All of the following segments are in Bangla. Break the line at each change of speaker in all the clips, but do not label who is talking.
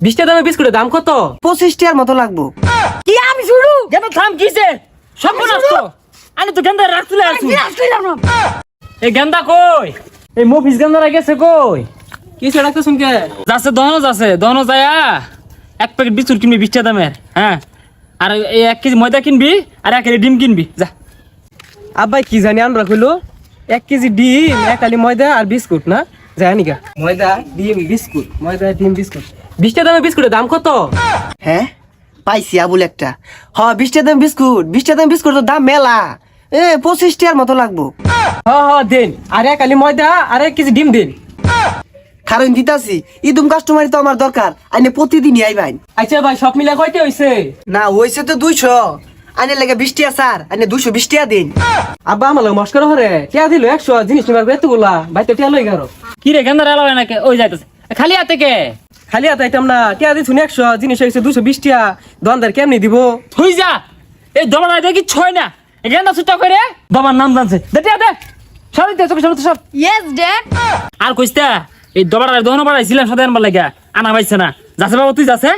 20 টাকা দামের বিস্কুটের দাম কত?
25 টাকার মতো লাগবো।
কি আমি শুরু
গেন্দা থাম কিছে সব নষ্ট আমি তো গেন্দা রাখছিলে আছি এই গেন্দা কই এই মফিস গেন্দা গেছে কই কিছে রাখতে শুনকে যাচ্ছে দহনো যায়া এক প্যাকেট বিস্কুট কিনবি 20 টাকা দামের হ্যাঁ আর এই 1 কেজি ময়দা কিনবি আর 1 কেজি ডিম কিনবি যা
আব্বাই কি জানি আনরা কইলো 1 কেজি ডিম 1 আলি ময়দা আর বিস্কুট না জানি কা ময়দা ডিম বিস্কুট 20 টাকা দামের বিস্কুটের দাম কত?
হ্যাঁ পাইছি আবুল একটা। 20 টাকা দাম বিস্কুট, 20 টাকা দাম বিস্কুটের দাম মেলা। 25 টাকার মতো লাগবো।
দেন আর 1 আলি ময়দা আর 1 কেজি ডিম দিন।
কারণ দিতাছি ইদুম কাস্টমারই তো আমার দরকার, আইনে প্রতিদিনই আইবাইন।
আচ্ছা ভাই সব মিলা কয়টা হইছে?
না হইছে তো 200, আইনে লাগে 20 টাকা স্যার, আইনে 220 টাকা দিন।
আব্বা আমার মস্করা হরে টিয়া দিল 100 জিনিস নিবার এতগুলা ভাই তো টিয়া লই গারো
কি রে গেন্দা এলো নাকি ওই যাইতেছে খালি হাতে কে
খালি হাতে আইতাম না টিয়া দিছুন 100 জিনিস হইছে 220 টাকা দোকানদার কেমনি দিব?
তুই যা এই দমন আইতে কি ছয় না এই গেন্দা ছুটা করে বাবার নাম জানছে দে সব দে সব
ইয়েস ড্যাড
আর কইস্তা এই দবার দহন বাড়াইছিলাম সাথে আনবার লাগা আনা পাইছে না যাচ্ছে বাবা তুই যাচ্ছে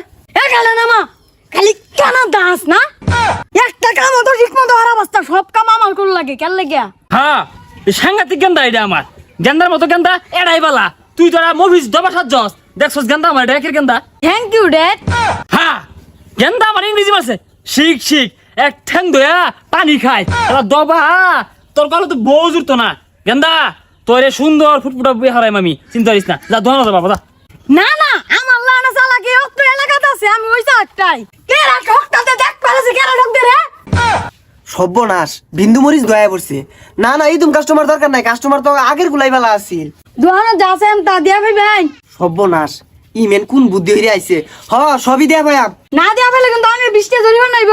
এ গেলে না মা খালি কেন দাস না একটা কাম তো ঠিক মতো আর অবস্থা সব কাম আমার কোন লাগে কেন লাগিয়া
হ্যাঁ এই সাংঘাতিক গেন্দা এটা আমার গেন্দার মতো গেন্দা এড়াই বালা তুই তোরা মুভিস দবা সাত জস দেখছস গেন্দা আমার ডেকের গেন্দা
থ্যাংক ইউ ড্যাড
হ্যাঁ গেন্দা আমার ইংরেজি মারছে শিখ এক ঠ্যাং দয়া পানি খায় এলা দবা তোর কালো তো বউ জুড়তো না গেন্দা তোরে সুন্দর ফুটফুটা বিয়ে হারাই মামি চিন্তা করিস না যা ধোয়া যাবা বাবা
না আমার লানা চালাকি অত্র এলাকাতে আছে আমি ওইসা একটাই কেরা ঠকটাতে দেখ পারছি কেরা ঠক দে রে
সর্বনাশ বিন্দু মরিচ দয়া পড়ছে। না ইদুম কাস্টমার দরকার নাই, কাস্টমার তো আগের গুলাই বেলা আছিল।
দোহানো যাছেন তা দিয়া ভাই
সর্বনাশ ইমেন কোন বুদ্ধি হইরে আইছে। সবই দেয়া ভাইয়াম।
না দিয়া ফেলে কিন্তু আমি 20 টাকা জরিমানা নাইব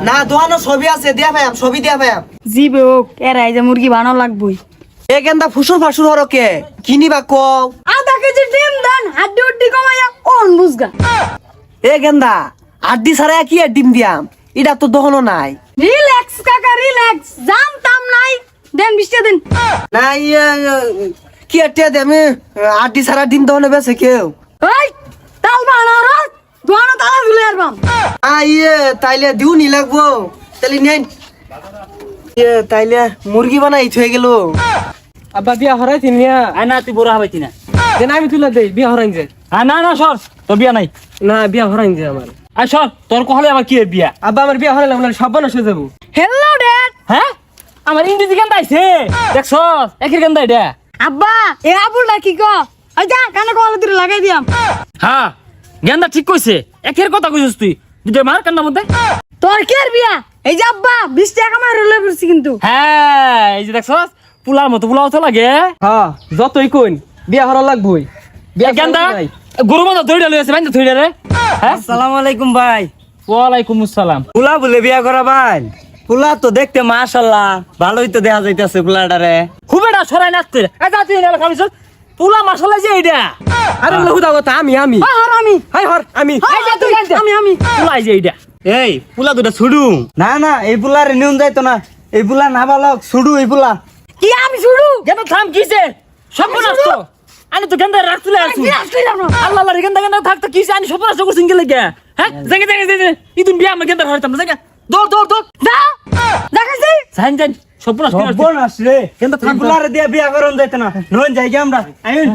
না দোয়ানো সবই আছে, দেয়া ভাইয়াম, সবই দেয়া ভাইয়াম।
জিবে হোক এরা এই যে মুরগি বানানো লাগবই
এ গেন্দা ফুসুর ফাসুর হরকে কিনিবা কও।
আধা কেজি ডিম দেন হাড্ডি উড্ডি কমাইয়া কোন বুঝগা
এ গেন্দা আড্ডি ছাড়া কি আর ডিম দিয়াম, এটা তো দহনো নাই।
রিল্যাক্স কাকা রিল্যাক্স জানতাম নাই দেন 20 টাকা দেন
না কি আর টিয়া দে আমি আড্ডি ছাড়া ডিম দহনে বেছে কেউ।
ওই তাল বানার দোহানো তালা ঝুলে আরবাম
তাইলে দিউ নি লাগবো তাইলে নেন। তাইলে মুরগি বানাই থয়ে গেল।
আব্বা বিয়া হরাই তিনিয়া
আয় না তুই বড় হবাইতি না
দেন আমি তুলা দেই বিয়া হরাইন যে
না সর তোর বিয়া নাই
না বিয়া হরাইন যে আমার
আয় সর তোর কহলে আবার কি বিয়া
আব্বা আমার বিয়া হরাইলাম না সব বানা সে যাবো।
হ্যালো ড্যাড
হ্যাঁ আমার ইংরেজি গান আইছে দেখছ একের গান এটা
আব্বা এ আবুলটা কি কো ওই যা কানে কল দিরে লাগাই দিয়াম
হ্যাঁ গেন্দা ঠিক কইছে একের কথা কইছিস তুই দুটো মার কান্নার মধ্যে
তোর কি আর বিয়া এই যে আব্বা 20 টাকা আমার রলে পড়ছি কিন্তু
হ্যাঁ এই যে দেখছ পুলার মতো পুলাও তো লাগে
যতই কইন বিয়া হরা লাগবই। বিয়া
গেন্দা গরু মতো ধইরা লইছে বাইন্দা ধইরা রে হ্যাঁ
আসসালামু আলাইকুম ভাই।
ওয়ালাইকুম আসসালাম
পুলা বলে বিয়া করা ভাই? পুলা তো দেখতে মাশাআল্লাহ ভালোই তো দেখা যাইতাছে পুলাটারে।
খুবেডা সরাই নাচতে এই যা তুই এলা খামিছ পুলা মাশাআল্লাহ যে এইটা
আরে লহুদা কথা আমি
আর আমি
হাই হর আমি
এই যা তুই জানতে
আমি
পুলা এই যে এইটা
এই পুলা দুটা ছুডু। না এই পুলারে নিউন যাইতো না, এই পুলা নাবালক ছুডু এই পুলা।
কি আমি শুরু
গেন্দা থাম কিছে সব নষ্ট আমি তো গেন্দা রাখছিলে আছি আল্লাহ আল্লাহ গেন্দা থাকতো কিছে আমি সব নষ্ট করছিস গেলে কে হ্যাঁ জায়গা ইদুন বিয়া আমার গেন্দা হরতাম জায়গা দৌড়
যা দেখাইছি
জান সব নষ্ট
সর্বনাশ রে,
গেন্দা
এই পুলারে দিয়া বিয়া করন যাইতো না, নন যাই আমরা আইন।